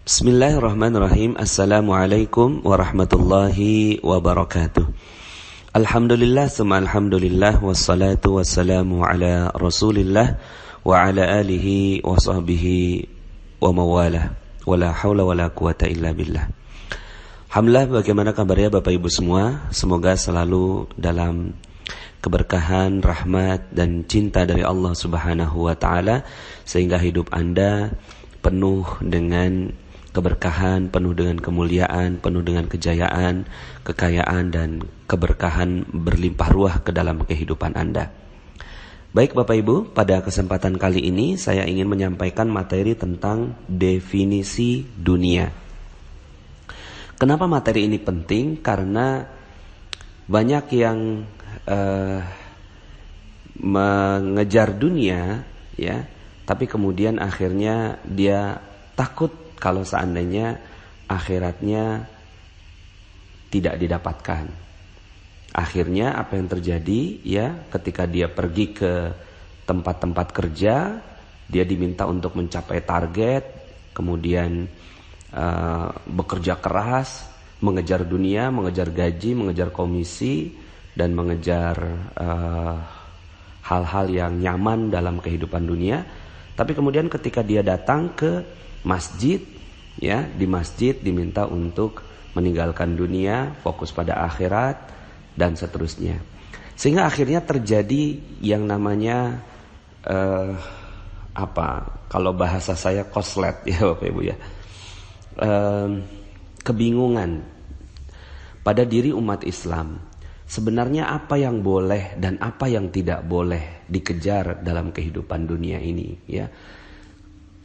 Bismillahirrahmanirrahim. Assalamualaikum warahmatullahi wabarakatuh. Alhamdulillah, summa alhamdulillah, wassalatu wassalamu ala rasulillah wa ala alihi wa sahbihi wa mawalah. Wala hawla wala quwata illa billah. Alhamdulillah, bagaimana kabarnya Bapak Ibu semua? Semoga selalu dalam keberkahan, rahmat dan cinta dari Allah Subhanahu wa taala, sehingga hidup Anda penuh dengan keberkahan, penuh dengan kemuliaan, penuh dengan kejayaan, kekayaan dan keberkahan berlimpah ruah ke dalam kehidupan Anda. Baik Bapak Ibu, pada kesempatan kali ini saya ingin menyampaikan materi tentang definisi dunia. Kenapa materi ini penting? Karena banyak yang mengejar dunia, ya, tapi kemudian akhirnya dia takut kalau seandainya akhiratnya tidak didapatkan. Akhirnya apa yang terjadi, ya, ketika dia pergi ke tempat-tempat kerja, dia diminta untuk mencapai target, kemudian bekerja keras, mengejar dunia, mengejar gaji, mengejar komisi, dan mengejar hal-hal yang nyaman dalam kehidupan dunia. Tapi kemudian ketika dia datang ke masjid, ya, di masjid diminta untuk meninggalkan dunia, fokus pada akhirat dan seterusnya. Sehingga akhirnya terjadi yang namanya kalau bahasa saya koslet, ya Bapak Ibu, ya, kebingungan pada diri umat Islam. Sebenarnya apa yang boleh dan apa yang tidak boleh dikejar dalam kehidupan dunia ini, ya.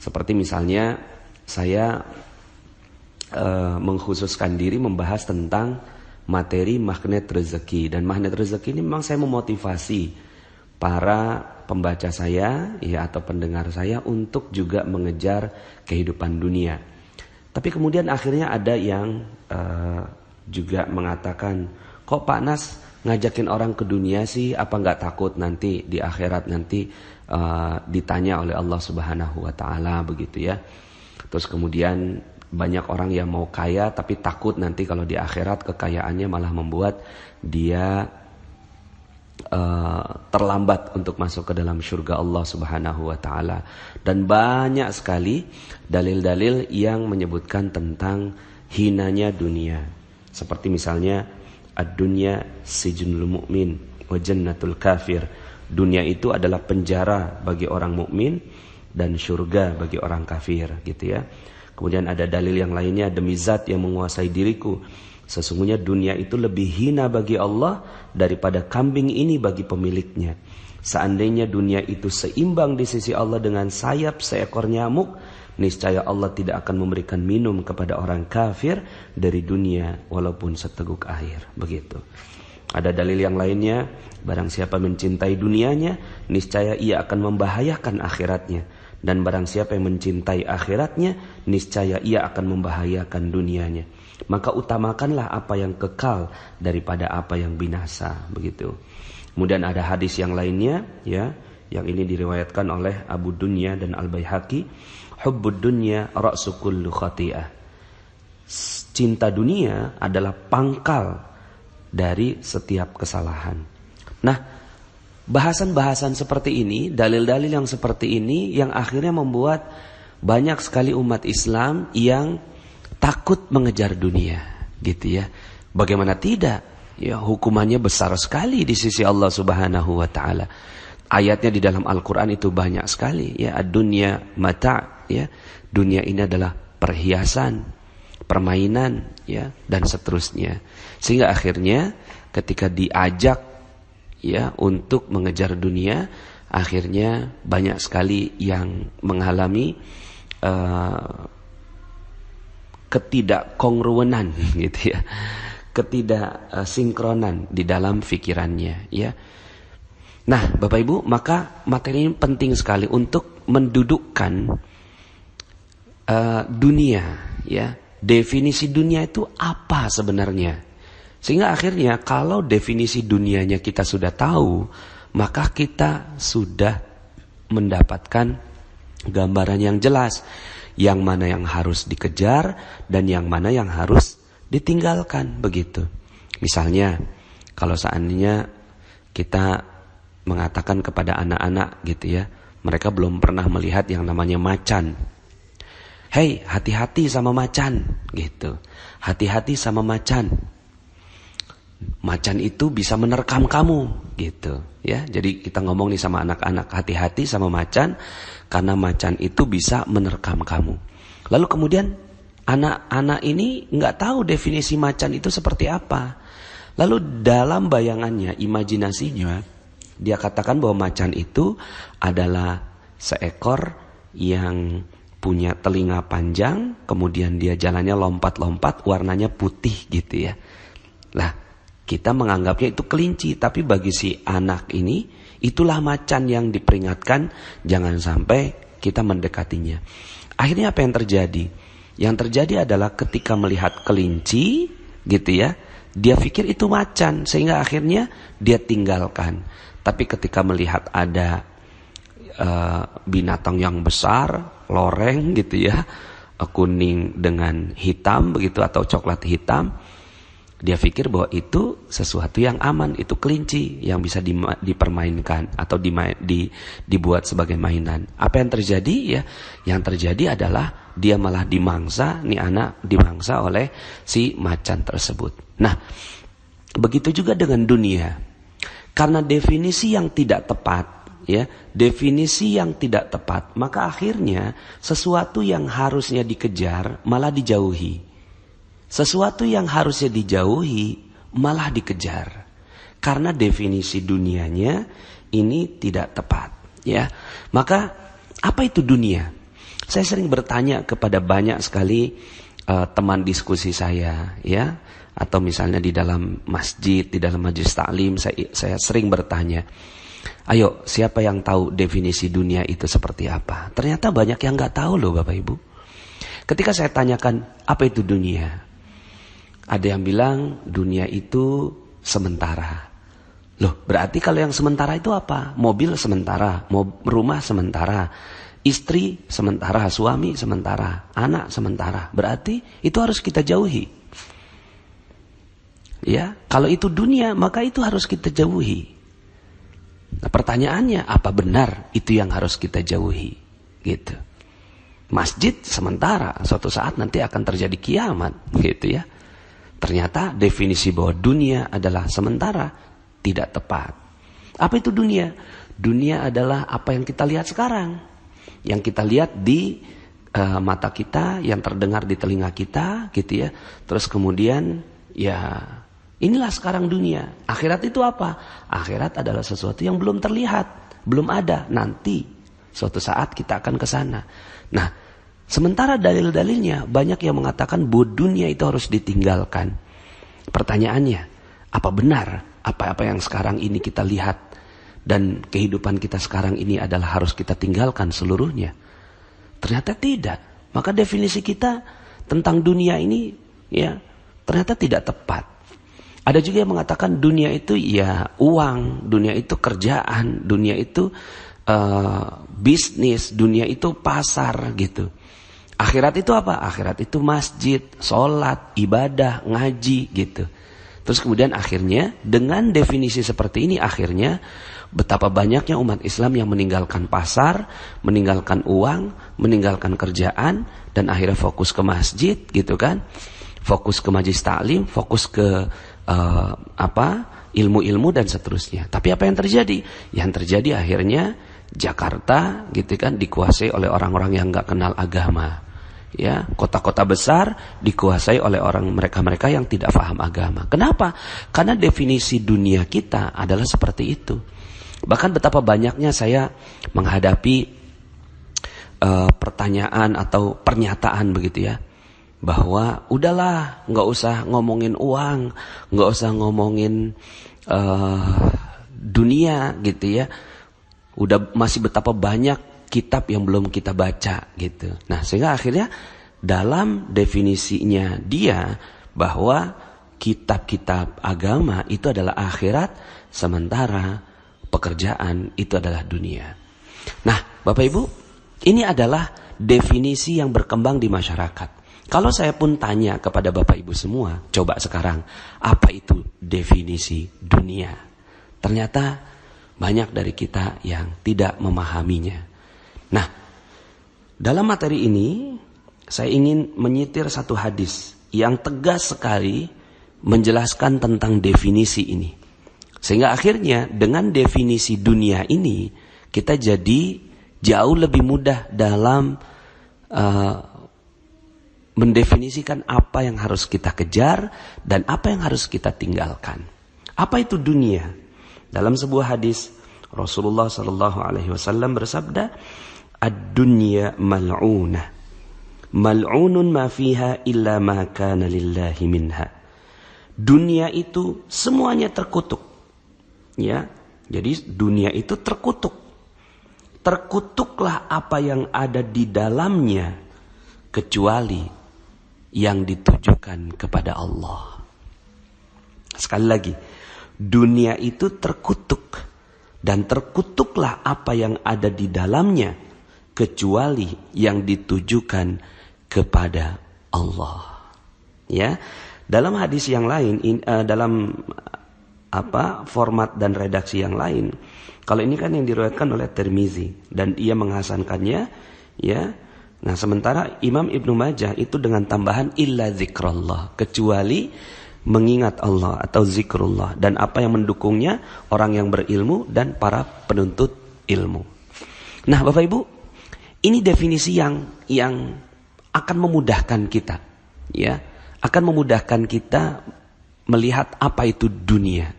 Seperti misalnya saya mengkhususkan diri membahas tentang materi magnet rezeki. Dan magnet rezeki ini memang saya memotivasi para pembaca saya, ya, atau pendengar saya untuk juga mengejar kehidupan dunia. Tapi kemudian akhirnya ada yang juga mengatakan, kok Pak Nas ngajakin orang ke dunia sih, apa nggak takut nanti di akhirat nanti ditanya oleh Allah Subhanahu wa taala, begitu ya. Terus kemudian banyak orang yang mau kaya tapi takut nanti kalau di akhirat kekayaannya malah membuat dia terlambat untuk masuk ke dalam surga Allah Subhanahu wa taala. Dan banyak sekali dalil-dalil yang menyebutkan tentang hinanya dunia. Seperti misalnya ad-dunya sijnul mu'min wa jannatul kafir. Dunia itu adalah penjara bagi orang mukmin dan surga bagi orang kafir, gitu ya. Kemudian ada dalil yang lainnya, demi zat yang menguasai diriku, sesungguhnya dunia itu lebih hina bagi Allah daripada kambing ini bagi pemiliknya. Seandainya dunia itu seimbang di sisi Allah dengan sayap seekor nyamuk, niscaya Allah tidak akan memberikan minum kepada orang kafir dari dunia walaupun seteguk air, begitu. Ada dalil yang lainnya, barang siapa mencintai dunianya, niscaya ia akan membahayakan akhiratnya. Dan barang siapa yang mencintai akhiratnya, niscaya ia akan membahayakan dunianya. Maka utamakanlah apa yang kekal daripada apa yang binasa, begitu. Kemudian ada hadis yang lainnya, ya, yang ini diriwayatkan oleh Abu Dunya dan Al-Baihaqi, hubbud dunya ra'su kullu khati'ah. Cinta dunia adalah pangkal dari setiap kesalahan. Nah, bahasan-bahasan seperti ini, dalil-dalil yang seperti ini yang akhirnya membuat banyak sekali umat Islam yang takut mengejar dunia, gitu ya. Bagaimana tidak? Ya, hukumannya besar sekali di sisi Allah Subhanahu wa taala. Ayatnya di dalam Al-Qur'an itu banyak sekali, ya, ad-dunya mata', ya. Dunia ini adalah perhiasan, permainan, ya, dan seterusnya. Sehingga akhirnya ketika diajak, ya, untuk mengejar dunia, akhirnya banyak sekali yang mengalami ketidakkongruenan, gitu ya, ketidaksinkronan di dalam pikirannya, ya. Nah, Bapak Ibu, maka materi ini penting sekali untuk mendudukkan dunia, ya. Definisi dunia itu apa sebenarnya? Sehingga akhirnya kalau definisi dunianya kita sudah tahu, maka kita sudah mendapatkan gambaran yang jelas. yang mana yang harus dikejar dan yang mana yang harus ditinggalkan, begitu. Misalnya kalau seandainya kita mengatakan kepada anak-anak gitu ya, mereka belum pernah melihat yang namanya macan. Hei, hati-hati sama macan gitu. Hati-hati sama macan. Macan itu bisa menerkam kamu gitu ya. Jadi kita ngomong nih sama anak-anak, hati-hati sama macan karena macan itu bisa menerkam kamu. Lalu kemudian anak-anak ini nggak tahu definisi macan itu seperti apa. Lalu dalam bayangannya, imajinasinya, dia katakan bahwa macan itu adalah seekor yang punya telinga panjang, kemudian dia jalannya lompat-lompat, warnanya putih gitu ya. Lah, kita menganggapnya itu kelinci, tapi bagi si anak ini, itulah macan yang diperingatkan jangan sampai kita mendekatinya. Akhirnya apa yang terjadi? Yang terjadi adalah ketika melihat kelinci gitu ya, dia pikir itu macan sehingga akhirnya dia tinggalkan. Tapi ketika melihat ada binatang yang besar, loreng gitu ya, kuning dengan hitam begitu atau coklat hitam, dia pikir bahwa itu sesuatu yang aman, itu kelinci yang bisa dipermainkan atau dibuat sebagai mainan. Apa yang terjadi ya? Yang terjadi adalah dia malah dimangsa, nih anak dimangsa oleh si macan tersebut. Nah, begitu juga dengan dunia. Karena definisi yang tidak tepat, ya, definisi yang tidak tepat, maka akhirnya sesuatu yang harusnya dikejar malah dijauhi. Sesuatu yang harusnya dijauhi malah dikejar. Karena definisi dunianya ini tidak tepat, ya. Maka apa itu dunia? Saya sering bertanya kepada banyak sekali teman diskusi saya, ya, atau misalnya di dalam masjid, di dalam majelis taklim, saya sering bertanya, ayo siapa yang tahu definisi dunia itu seperti apa? Ternyata banyak yang nggak tahu loh Bapak Ibu. Ketika saya tanyakan apa itu dunia, ada yang bilang dunia itu sementara. Loh, berarti kalau yang sementara itu apa? Mobil sementara, rumah sementara, istri sementara, suami sementara, anak sementara. Berarti itu harus kita jauhi. Ya, kalau itu dunia, maka itu harus kita jauhi. Nah, pertanyaannya, apa benar itu yang harus kita jauhi? Gitu. Masjid sementara, suatu saat nanti akan terjadi kiamat, gitu ya. Ternyata definisi bahwa dunia adalah sementara tidak tepat. Apa itu dunia? Dunia adalah apa yang kita lihat sekarang. Yang kita lihat di mata kita, yang terdengar di telinga kita, gitu ya. Terus kemudian, ya inilah sekarang dunia. Akhirat itu apa? Akhirat adalah sesuatu yang belum terlihat, belum ada. Nanti suatu saat kita akan ke sana. Nah, sementara dalil-dalilnya banyak yang mengatakan bahwa dunia itu harus ditinggalkan. Pertanyaannya, apa benar apa-apa yang sekarang ini kita lihat dan kehidupan kita sekarang ini adalah harus kita tinggalkan seluruhnya? Ternyata tidak. Maka definisi kita tentang dunia ini ya ternyata tidak tepat. Ada juga yang mengatakan dunia itu ya uang, dunia itu kerjaan, dunia itu bisnis, dunia itu pasar gitu. Akhirat itu apa? Akhirat itu masjid, sholat, ibadah, ngaji gitu. Terus kemudian akhirnya dengan definisi seperti ini akhirnya betapa banyaknya umat Islam yang meninggalkan pasar, meninggalkan uang, meninggalkan kerjaan dan akhirnya fokus ke masjid gitu kan. Fokus ke majelis taklim, fokus ke ilmu-ilmu dan seterusnya. Tapi apa yang terjadi? Yang terjadi akhirnya Jakarta gitu kan dikuasai oleh orang-orang yang nggak kenal agama. Ya, kota-kota besar dikuasai oleh orang mereka-mereka yang tidak paham agama. Kenapa? Karena definisi dunia kita adalah seperti itu. Bahkan betapa banyaknya saya menghadapi pertanyaan atau pernyataan begitu ya, bahwa udahlah nggak usah ngomongin uang, nggak usah ngomongin dunia gitu ya. Udah masih betapa banyak kitab yang belum kita baca gitu. Nah, sehingga akhirnya dalam definisinya dia bahwa kitab-kitab agama itu adalah akhirat, sementara pekerjaan itu adalah dunia. Nah, Bapak Ibu, ini adalah definisi yang berkembang di masyarakat. Kalau saya pun tanya kepada Bapak Ibu semua, coba sekarang, apa itu definisi dunia? Ternyata banyak dari kita yang tidak memahaminya. Nah, dalam materi ini, saya ingin menyitir satu hadis yang tegas sekali menjelaskan tentang definisi ini. Sehingga akhirnya dengan definisi dunia ini, kita jadi jauh lebih mudah dalam mendefinisikan apa yang harus kita kejar dan apa yang harus kita tinggalkan. Apa itu dunia? Dalam sebuah hadis Rasulullah SAW bersabda, "Ad-dunya mal'unah, mal'unun ma fiha illa ma kana lillahi minha." Dunia itu semuanya terkutuk. Ya, jadi dunia itu terkutuk. Terkutuklah apa yang ada di dalamnya kecuali yang ditujukan kepada Allah. Sekali lagi, dunia itu terkutuk dan terkutuklah apa yang ada di dalamnya kecuali yang ditujukan kepada Allah. Ya, dalam hadis yang lain, dalam format dan redaksi yang lain, kalau ini kan yang diriwayatkan oleh Tirmizi dan ia menghasankannya, ya. Nah, sementara Imam Ibnu Majah itu dengan tambahan illa zikrullah, kecuali mengingat Allah atau zikrullah, dan apa yang mendukungnya orang yang berilmu dan para penuntut ilmu. Nah, Bapak Ibu, ini definisi yang akan memudahkan kita, ya, akan memudahkan kita melihat apa itu dunia.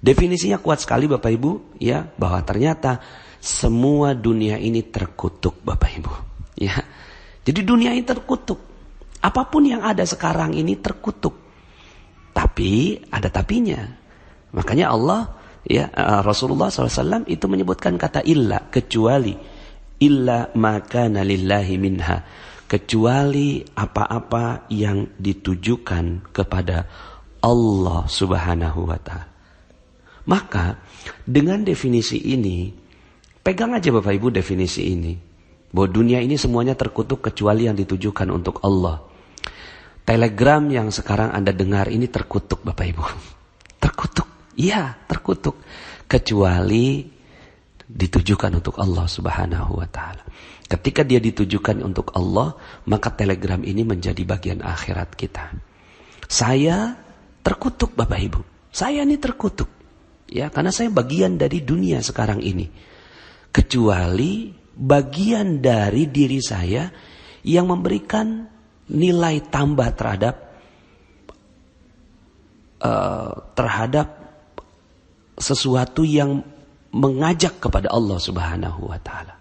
Definisinya kuat sekali Bapak Ibu, ya, bahwa ternyata semua dunia ini terkutuk Bapak Ibu, ya. Jadi dunia ini terkutuk. Apapun yang ada sekarang ini terkutuk. Tapi ada tapinya. Makanya Allah, ya, Rasulullah SAW itu menyebutkan kata illa, kecuali, illa ma kana lillahi minha, kecuali apa-apa yang ditujukan kepada Allah Subhanahu wa ta'ala. Maka dengan definisi ini, pegang aja Bapak Ibu definisi ini, bahwa dunia ini semuanya terkutuk kecuali yang ditujukan untuk Allah. Telegram yang sekarang Anda dengar ini terkutuk Bapak Ibu. Terkutuk, iya terkutuk, kecuali ditujukan untuk Allah Subhanahu wa ta'ala. Ketika dia ditujukan untuk Allah, maka telegram ini menjadi bagian akhirat kita. Saya terkutuk Bapak Ibu. Saya ini terkutuk. Ya, karena saya bagian dari dunia sekarang ini. Kecuali bagian dari diri saya yang memberikan nilai tambah terhadap sesuatu yang mengajak kepada Allah Subhanahu wa ta'ala.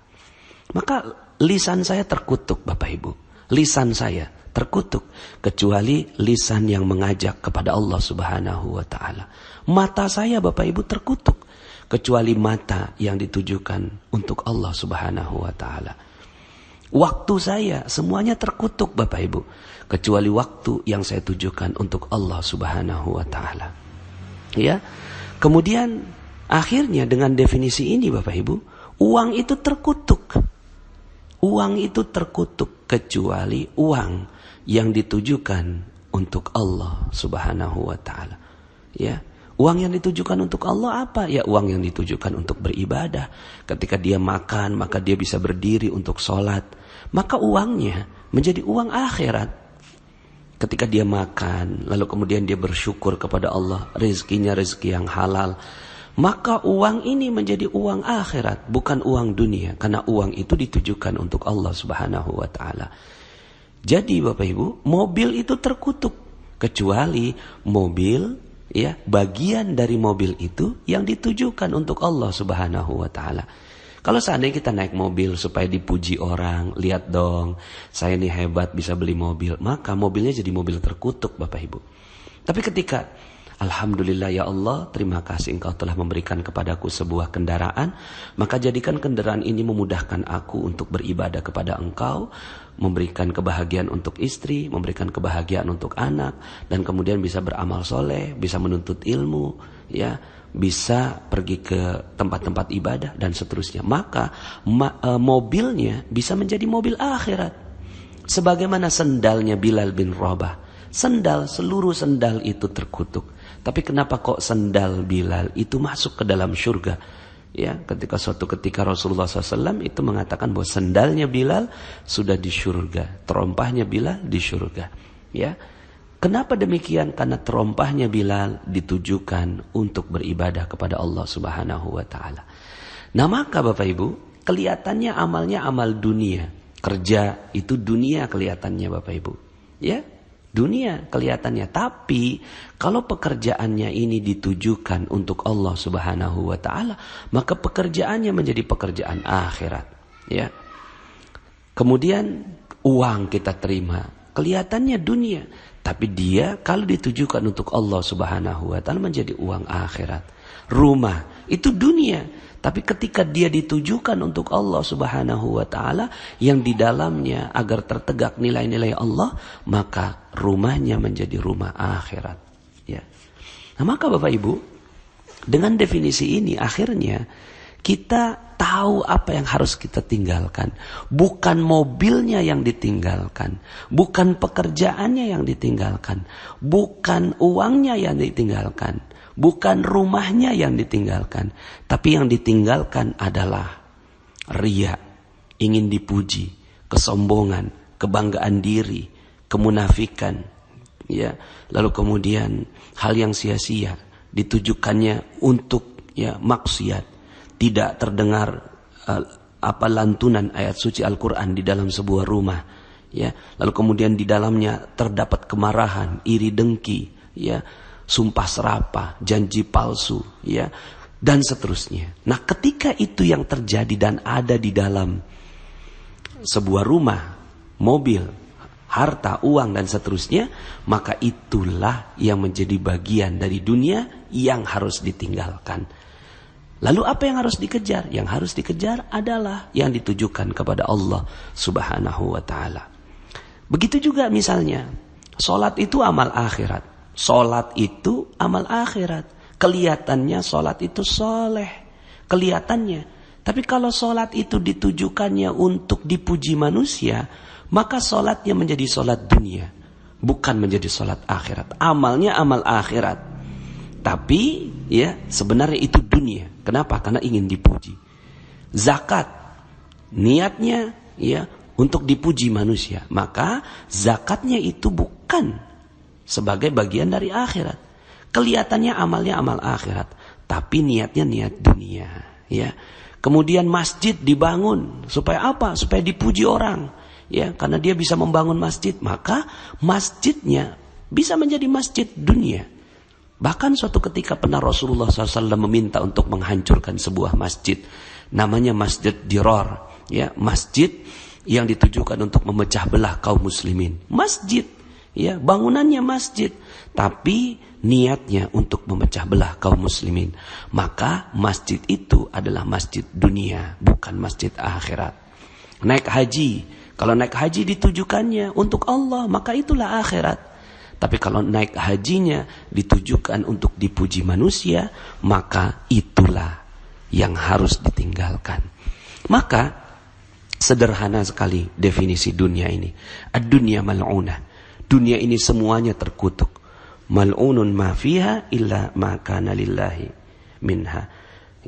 Maka lisan saya terkutuk Bapak Ibu. Lisan saya terkutuk kecuali lisan yang mengajak kepada Allah Subhanahu wa ta'ala. Mata saya Bapak Ibu terkutuk kecuali mata yang ditujukan untuk Allah Subhanahu wa ta'ala. Waktu saya semuanya terkutuk Bapak Ibu, kecuali waktu yang saya tujukan untuk Allah Subhanahu wa ta'ala. Ya. Kemudian akhirnya dengan definisi ini Bapak Ibu, uang itu terkutuk. Uang itu terkutuk kecuali uang yang ditujukan untuk Allah Subhanahu wa ta'ala. Ya. Uang yang ditujukan untuk Allah apa? Ya, uang yang ditujukan untuk beribadah. Ketika dia makan, maka dia bisa berdiri untuk sholat. Maka uangnya menjadi uang akhirat. Ketika dia makan, lalu kemudian dia bersyukur kepada Allah, rezekinya rezeki yang halal. Maka uang ini menjadi uang akhirat, bukan uang dunia. Karena uang itu ditujukan untuk Allah Subhanahu wa ta'ala. Jadi Bapak Ibu, mobil itu terkutuk. Kecuali mobil, ya, bagian dari mobil itu yang ditujukan untuk Allah Subhanahu wa ta'ala. Kalau seandainya kita naik mobil supaya dipuji orang, lihat dong, saya ini hebat bisa beli mobil, maka mobilnya jadi mobil terkutuk Bapak Ibu. Tapi ketika Alhamdulillah ya Allah, terima kasih Engkau telah memberikan kepadaku sebuah kendaraan, maka jadikan kendaraan ini memudahkan aku untuk beribadah kepada Engkau, memberikan kebahagiaan untuk istri, memberikan kebahagiaan untuk anak, dan kemudian bisa beramal soleh, bisa menuntut ilmu, ya, bisa pergi ke tempat-tempat ibadah dan seterusnya. Maka mobilnya bisa menjadi mobil akhirat. Sebagaimana sendalnya Bilal bin Rabah. Seluruh sendal itu terkutuk. Tapi kenapa kok sendal Bilal itu masuk ke dalam surga? Ya, suatu ketika Rasulullah SAW itu mengatakan bahwa sendalnya Bilal sudah di surga, terompahnya Bilal di surga. Ya, kenapa demikian? Karena terompahnya Bilal ditujukan untuk beribadah kepada Allah Subhanahu Wa Taala. Nah, maka Bapak Ibu, kelihatannya amalnya amal dunia, kerja itu dunia kelihatannya Bapak Ibu. Ya. Dunia kelihatannya, tapi kalau pekerjaannya ini ditujukan untuk Allah Subhanahu Wa Taala, maka pekerjaannya menjadi pekerjaan akhirat. Ya. Kemudian uang kita terima, kelihatannya dunia, tapi dia kalau ditujukan untuk Allah Subhanahu Wa Taala menjadi uang akhirat. Rumah itu dunia, tapi ketika dia ditujukan untuk Allah Subhanahu Wa Taala yang di dalamnya agar tertegak nilai-nilai Allah, maka rumahnya menjadi rumah akhirat. Ya. Nah, maka Bapak Ibu, dengan definisi ini akhirnya kita tahu apa yang harus kita tinggalkan. Bukan mobilnya yang ditinggalkan, bukan pekerjaannya yang ditinggalkan, bukan uangnya yang ditinggalkan, bukan rumahnya yang ditinggalkan, tapi yang ditinggalkan adalah riya, ingin dipuji, kesombongan, kebanggaan diri, kemunafikan, ya. Lalu kemudian hal yang sia-sia ditujukannya untuk ya maksiat, tidak terdengar lantunan ayat suci Al-Qur'an di dalam sebuah rumah, ya. Lalu kemudian di dalamnya terdapat kemarahan, iri dengki, ya, sumpah serapah, janji palsu, ya, dan seterusnya. Nah, ketika itu yang terjadi dan ada di dalam sebuah rumah, mobil, harta, uang dan seterusnya, maka itulah yang menjadi bagian dari dunia yang harus ditinggalkan. Lalu apa yang harus dikejar? Yang harus dikejar adalah yang ditujukan kepada Allah Subhanahu Wa Taala. Begitu juga misalnya, sholat itu amal akhirat. Solat itu amal akhirat. Kelihatannya solat itu soleh, kelihatannya. Tapi kalau solat itu ditujukannya untuk dipuji manusia, maka solatnya menjadi solat dunia, bukan menjadi solat akhirat. Amalnya amal akhirat, tapi ya sebenarnya itu dunia. Kenapa? Karena ingin dipuji. Zakat, niatnya ya untuk dipuji manusia, maka zakatnya itu bukan sebagai bagian dari akhirat. Kelihatannya amalnya amal akhirat, tapi niatnya niat dunia, ya. Kemudian masjid dibangun supaya apa? Supaya dipuji orang, ya. Karena dia bisa membangun masjid, maka masjidnya bisa menjadi masjid dunia. Bahkan suatu ketika pernah Rasulullah SAW meminta untuk menghancurkan sebuah masjid, namanya Masjid Dirar, ya, masjid yang ditujukan untuk memecah belah kaum muslimin. Masjid, ya, bangunannya masjid, tapi niatnya untuk memecah belah kaum muslimin. Maka masjid itu adalah masjid dunia, bukan masjid akhirat. Naik haji, kalau naik haji ditujukannya untuk Allah, maka itulah akhirat. Tapi kalau naik hajinya ditujukan untuk dipuji manusia, maka itulah yang harus ditinggalkan. Maka sederhana sekali definisi dunia ini. Ad-dunya mal'unah. Dunia ini semuanya terkutuk. Mal'unun ma fiha illa ma kana lillahi minha.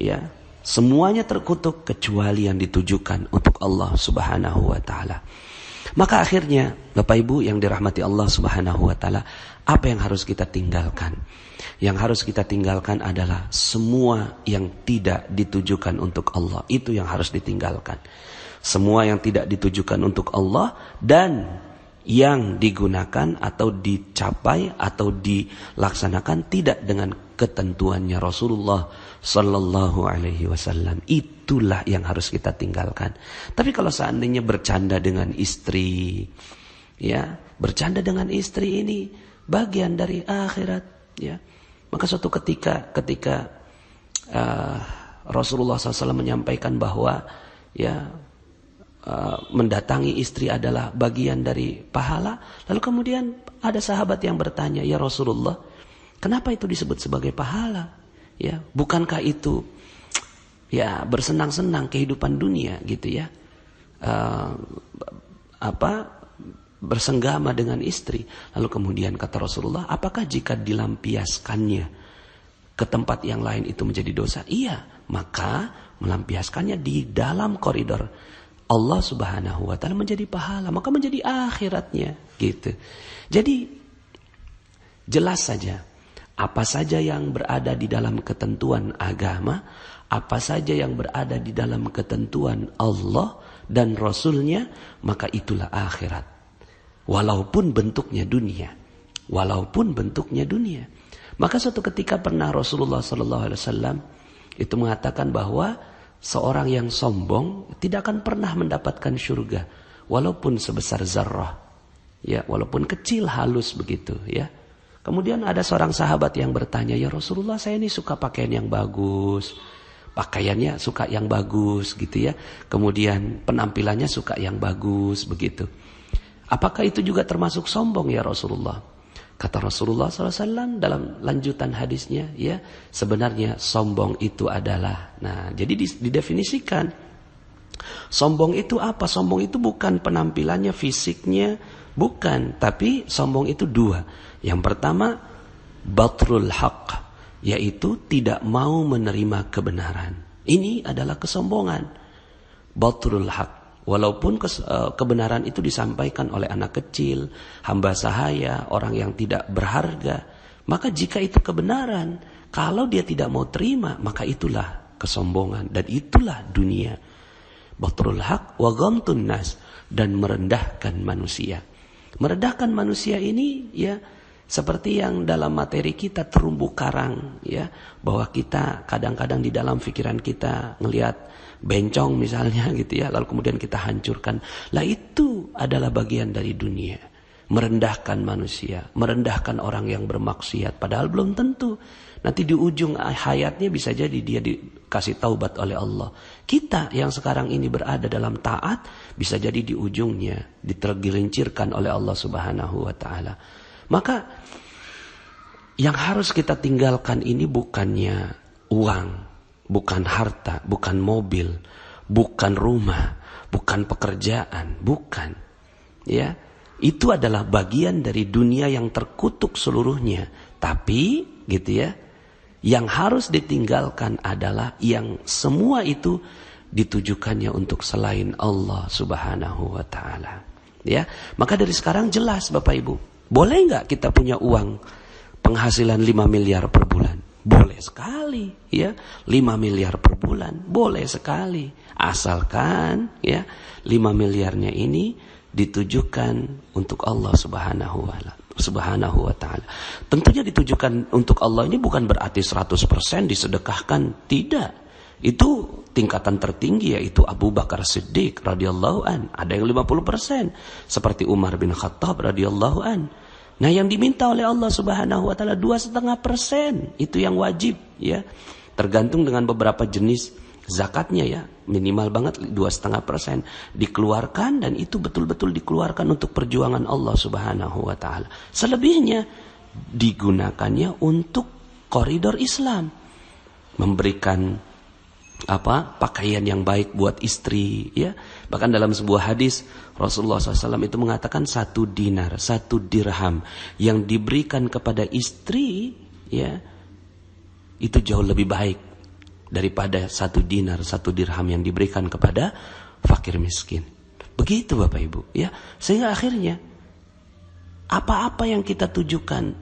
Ya, semuanya terkutuk kecuali yang ditujukan untuk Allah Subhanahu wa taala. Maka akhirnya Bapak Ibu yang dirahmati Allah Subhanahu wa taala, apa yang harus kita tinggalkan? Yang harus kita tinggalkan adalah semua yang tidak ditujukan untuk Allah. Itu yang harus ditinggalkan. Semua yang tidak ditujukan untuk Allah dan yang digunakan atau dicapai atau dilaksanakan tidak dengan ketentuannya Rasulullah Sallallahu Alaihi Wasallam, itulah yang harus kita tinggalkan. Tapi kalau seandainya bercanda dengan istri, ya, bercanda dengan istri ini bagian dari akhirat, ya, Maka suatu ketika Rasulullah SAW menyampaikan bahwa ya mendatangi istri adalah bagian dari pahala. Lalu kemudian ada sahabat yang bertanya, ya Rasulullah, kenapa itu disebut sebagai pahala? Ya, bukankah itu ya bersenang-senang kehidupan dunia gitu ya? Bersenggama dengan istri. Lalu kemudian kata Rasulullah, apakah jika dilampiaskannya ke tempat yang lain itu menjadi dosa? Iya, maka melampiaskannya di dalam koridor Allah Subhanahu wa taala menjadi pahala, maka menjadi akhiratnya gitu. Jadi jelas saja apa saja yang berada di dalam ketentuan agama, apa saja yang berada di dalam ketentuan Allah dan Rasulnya, maka itulah akhirat. Walaupun bentuknya dunia. Maka suatu ketika pernah Rasulullah SAW itu mengatakan bahwa seorang yang sombong tidak akan pernah mendapatkan surga, walaupun sebesar zarrah, ya, walaupun kecil halus begitu, ya. Kemudian ada seorang sahabat yang bertanya, ya Rasulullah, saya ini suka pakaian yang bagus, pakaiannya suka yang bagus gitu ya. Kemudian penampilannya suka yang bagus begitu. Apakah itu juga termasuk sombong ya Rasulullah? Kata Rasulullah SAW dalam lanjutan hadisnya, ya, sebenarnya sombong itu adalah, nah, jadi didefinisikan. Sombong itu apa? Sombong itu bukan penampilannya, fisiknya, bukan. Tapi sombong itu dua. Yang pertama, batrul haq, yaitu tidak mau menerima kebenaran. Ini adalah kesombongan. Batrul haq. Walaupun kebenaran itu disampaikan oleh anak kecil, hamba sahaya, orang yang tidak berharga, maka jika itu kebenaran, kalau dia tidak mau terima, maka itulah kesombongan dan itulah dunia. Batrul haq wa ghamtun nas, dan merendahkan manusia. Merendahkan manusia ini ya seperti yang dalam materi kita terumbu karang, ya, bahwa kita kadang-kadang di dalam pikiran kita ngelihat bencong misalnya gitu ya, lalu kemudian kita hancurkan. Lah itu adalah bagian dari dunia. Merendahkan manusia, merendahkan orang yang bermaksiat, padahal belum tentu nanti di ujung hayatnya bisa jadi dia dikasih taubat oleh Allah. Kita yang sekarang ini berada dalam taat, bisa jadi di ujungnya ditergelincirkan oleh Allah Subhanahu wa taala. Maka yang harus kita tinggalkan ini bukannya uang, bukan harta, bukan mobil, bukan rumah, bukan pekerjaan, bukan. Ya, itu adalah bagian dari dunia yang terkutuk seluruhnya. Tapi, gitu ya, yang harus ditinggalkan adalah yang semua itu ditujukannya untuk selain Allah Subhanahu wa taala. Ya, maka dari sekarang jelas Bapak Ibu, boleh nggak kita punya uang penghasilan 5 miliar per bulan? Boleh sekali, ya. 5 miliar per bulan, boleh sekali. Asalkan, ya, 5 miliarnya ini ditujukan untuk Allah Subhanahu wa taala. Tentunya ditujukan untuk Allah ini bukan berarti 100% disedekahkan, tidak. Itu tingkatan tertinggi, yaitu Abu Bakar Siddiq radhiyallahu an. Ada yang 50%, seperti Umar bin Khattab radhiyallahu an. Nah, yang diminta oleh Allah Subhanahu wa taala 2,5%, itu yang wajib, ya. Tergantung dengan beberapa jenis zakatnya, ya. Minimal banget 2,5% dikeluarkan, dan itu betul-betul dikeluarkan untuk perjuangan Allah Subhanahu wa taala. Selebihnya digunakannya untuk koridor Islam. Memberikan pakaian yang baik buat istri, ya. Bahkan dalam sebuah hadis Rasulullah SAW itu mengatakan 1 dinar, 1 dirham yang diberikan kepada istri, ya, itu jauh lebih baik daripada 1 dinar, 1 dirham yang diberikan kepada fakir miskin. Begitu Bapak Ibu, ya. Sehingga akhirnya apa-apa yang kita tujukan,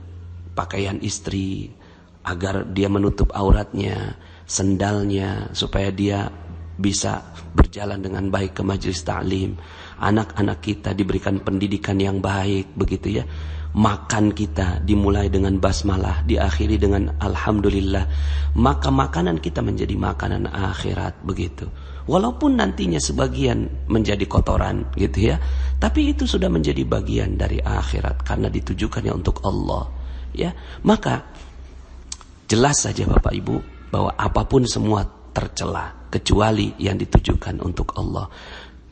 pakaian istri agar dia menutup auratnya, sendalnya supaya dia bisa berjalan dengan baik ke majelis ta'lim, anak-anak kita diberikan pendidikan yang baik, begitu ya. Makan kita dimulai dengan basmalah, diakhiri dengan alhamdulillah. Maka makanan kita menjadi makanan akhirat, begitu. Walaupun nantinya sebagian menjadi kotoran, gitu ya. Tapi itu sudah menjadi bagian dari akhirat karena ditujukannya untuk Allah, ya. Maka Jelas saja Bapak Ibu bahwa apapun semua tercela kecuali yang ditujukan untuk Allah.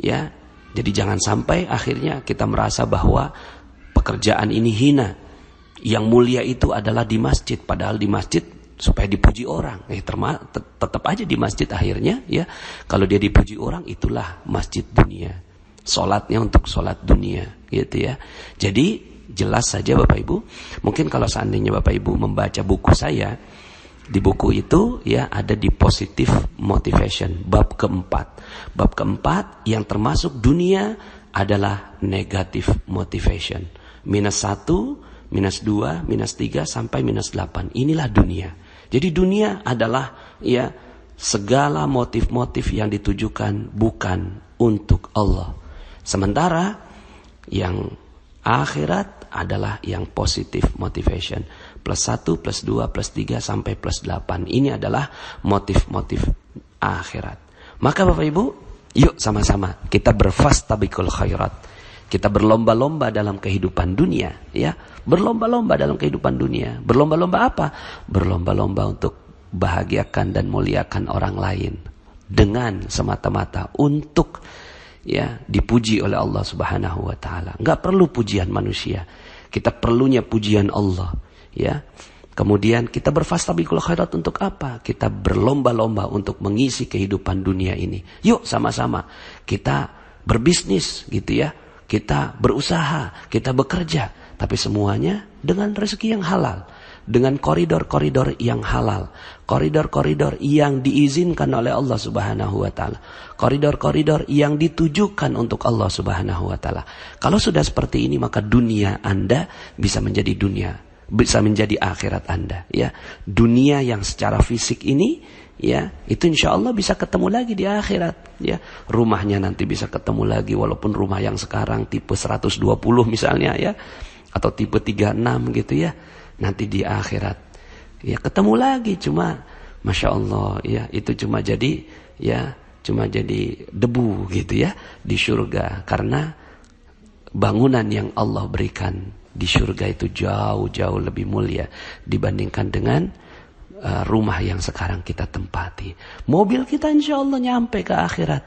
Ya, jadi jangan sampai akhirnya kita merasa bahwa pekerjaan ini hina. Yang mulia itu adalah di masjid, padahal di masjid supaya dipuji orang. Tetap aja di masjid akhirnya ya. Kalau dia dipuji orang, itulah masjid dunia. Salatnya untuk salat dunia, gitu ya. Jadi jelas saja Bapak Ibu, mungkin kalau seandainya Bapak Ibu membaca buku saya, di buku itu ya ada di positive motivation, bab keempat. Bab keempat yang termasuk dunia adalah negative motivation. -1, -2, -3 sampai -8. Inilah dunia. Jadi dunia adalah ya segala motif-motif yang ditujukan bukan untuk Allah. Sementara yang akhirat adalah yang positive motivation. +1, +2, +3 sampai +8. Ini adalah motif-motif akhirat. Maka Bapak Ibu, yuk sama-sama kita berfastabiqul khairat. Kita berlomba-lomba dalam kehidupan dunia, ya. Berlomba-lomba dalam kehidupan dunia. Berlomba-lomba apa? Berlomba-lomba untuk bahagiakan dan muliakan orang lain dengan semata-mata untuk ya dipuji oleh Allah Subhanahu wa taala. Enggak perlu pujian manusia. Kita perlunya pujian Allah, ya. Kemudian kita berfastabiqul khairat untuk apa? Kita berlomba-lomba untuk mengisi kehidupan dunia ini. Yuk sama-sama kita berbisnis gitu ya. Kita berusaha, kita bekerja, tapi semuanya dengan rezeki yang halal, dengan koridor-koridor yang halal, koridor-koridor yang diizinkan oleh Allah Subhanahu wa taala, koridor-koridor yang ditujukan untuk Allah Subhanahu wa taala. Kalau sudah seperti ini, maka dunia Anda bisa menjadi dunia, bisa menjadi akhirat Anda, ya. Dunia yang secara fisik ini ya, itu insya Allah bisa ketemu lagi di akhirat, ya. Rumahnya nanti bisa ketemu lagi, walaupun rumah yang sekarang tipe 120 misalnya ya, atau tipe 36 gitu ya. Nanti di akhirat ya ketemu lagi, cuma Masya Allah ya, itu cuma jadi ya, cuma jadi debu gitu ya di surga. Karena bangunan yang Allah berikan di surga itu jauh-jauh lebih mulia dibandingkan dengan rumah yang sekarang kita tempati. Mobil kita insya Allah nyampe ke akhirat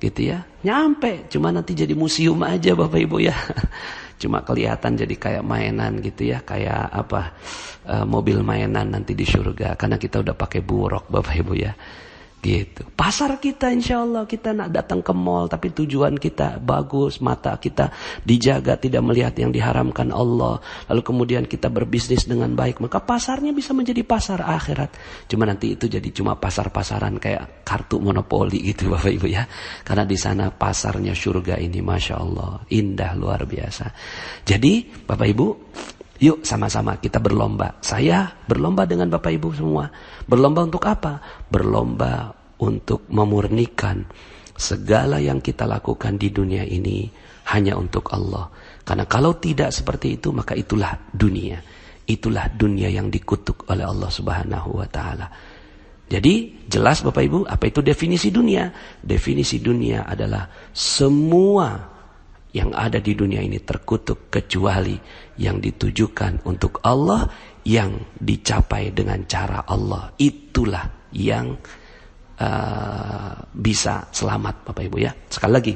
gitu ya, nyampe, cuma nanti jadi museum aja Bapak Ibu ya. Cuma kelihatan jadi kayak mainan gitu ya, kayak apa, mobil mainan nanti di surga, karena kita udah pakai buruk Bapak Ibu ya. Gitu. Pasar kita insya Allah, kita nak datang ke mall tapi tujuan kita bagus, mata kita dijaga tidak melihat yang diharamkan Allah, lalu kemudian kita berbisnis dengan baik, maka pasarnya bisa menjadi pasar akhirat. Cuma nanti itu jadi cuma pasar-pasaran kayak kartu monopoli gitu Bapak Ibu ya, karena di sana pasarnya surga ini Masya Allah indah luar biasa. Jadi Bapak Ibu, yuk sama-sama kita berlomba. Saya berlomba dengan Bapak Ibu semua. Berlomba untuk apa? Berlomba untuk memurnikan segala yang kita lakukan di dunia ini hanya untuk Allah. Karena kalau tidak seperti itu, maka itulah dunia. Itulah dunia yang dikutuk oleh Allah Subhanahu wa taala. Jadi jelas Bapak Ibu, apa itu definisi dunia? Definisi dunia adalah semua yang ada di dunia ini terkutuk kecuali yang ditujukan untuk Allah, yang dicapai dengan cara Allah. Itulah yang bisa selamat Bapak Ibu ya. Sekali lagi,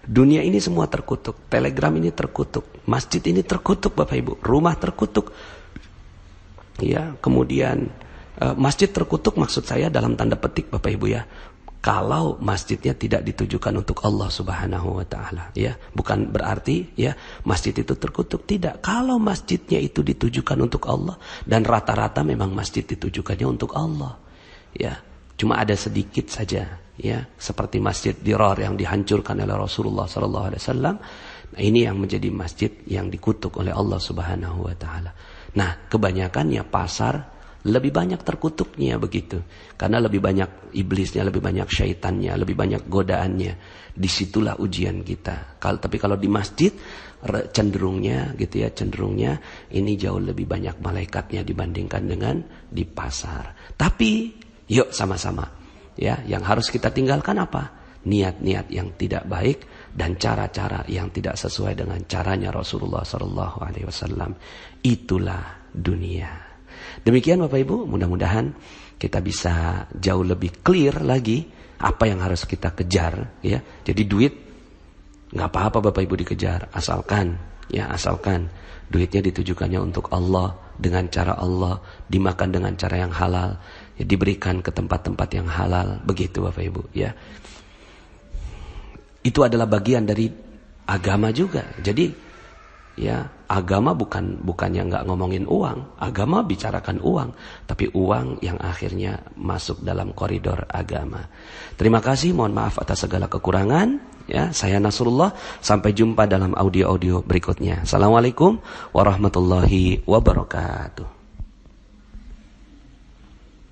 dunia ini semua terkutuk. Telegram ini terkutuk, masjid ini terkutuk Bapak Ibu, rumah terkutuk ya. Kemudian masjid terkutuk, maksud saya dalam tanda petik Bapak Ibu ya, kalau masjidnya tidak ditujukan untuk Allah Subhanahu wa taala ya. Bukan berarti ya masjid itu terkutuk, tidak. Kalau masjidnya itu ditujukan untuk Allah, dan rata-rata memang masjid ditujukannya untuk Allah ya. Cuma ada sedikit saja ya, seperti Masjid Dirar yang dihancurkan oleh Rasulullah sallallahu alaihi wasallam. Nah, ini yang menjadi masjid yang dikutuk oleh Allah Subhanahu wa taala. Nah, kebanyakannya pasar lebih banyak terkutuknya begitu. Karena lebih banyak iblisnya, lebih banyak syaitannya, lebih banyak godaannya. Disitulah ujian kita. Tapi kalau di masjid cenderungnya gitu ya, cenderungnya ini jauh lebih banyak malaikatnya dibandingkan dengan di pasar. Tapi yuk sama-sama ya, yang harus kita tinggalkan apa? Niat-niat yang tidak baik dan cara-cara yang tidak sesuai dengan caranya Rasulullah sallallahu alaihi wasallam. Itulah dunia. Demikian Bapak Ibu, mudah-mudahan kita bisa jauh lebih clear lagi apa yang harus kita kejar, ya. Jadi duit nggak apa-apa Bapak Ibu dikejar, asalkan duitnya ditujukannya untuk Allah, dengan cara Allah, dimakan dengan cara yang halal, ya, diberikan ke tempat-tempat yang halal, begitu Bapak Ibu, ya. Itu adalah bagian dari agama juga. Jadi ya, agama bukannya nggak ngomongin uang, agama bicarakan uang, tapi uang yang akhirnya masuk dalam koridor agama. Terima kasih, mohon maaf atas segala kekurangan. Ya, saya Nasrullah, sampai jumpa dalam audio-audio berikutnya. Assalamualaikum warahmatullahi wabarakatuh.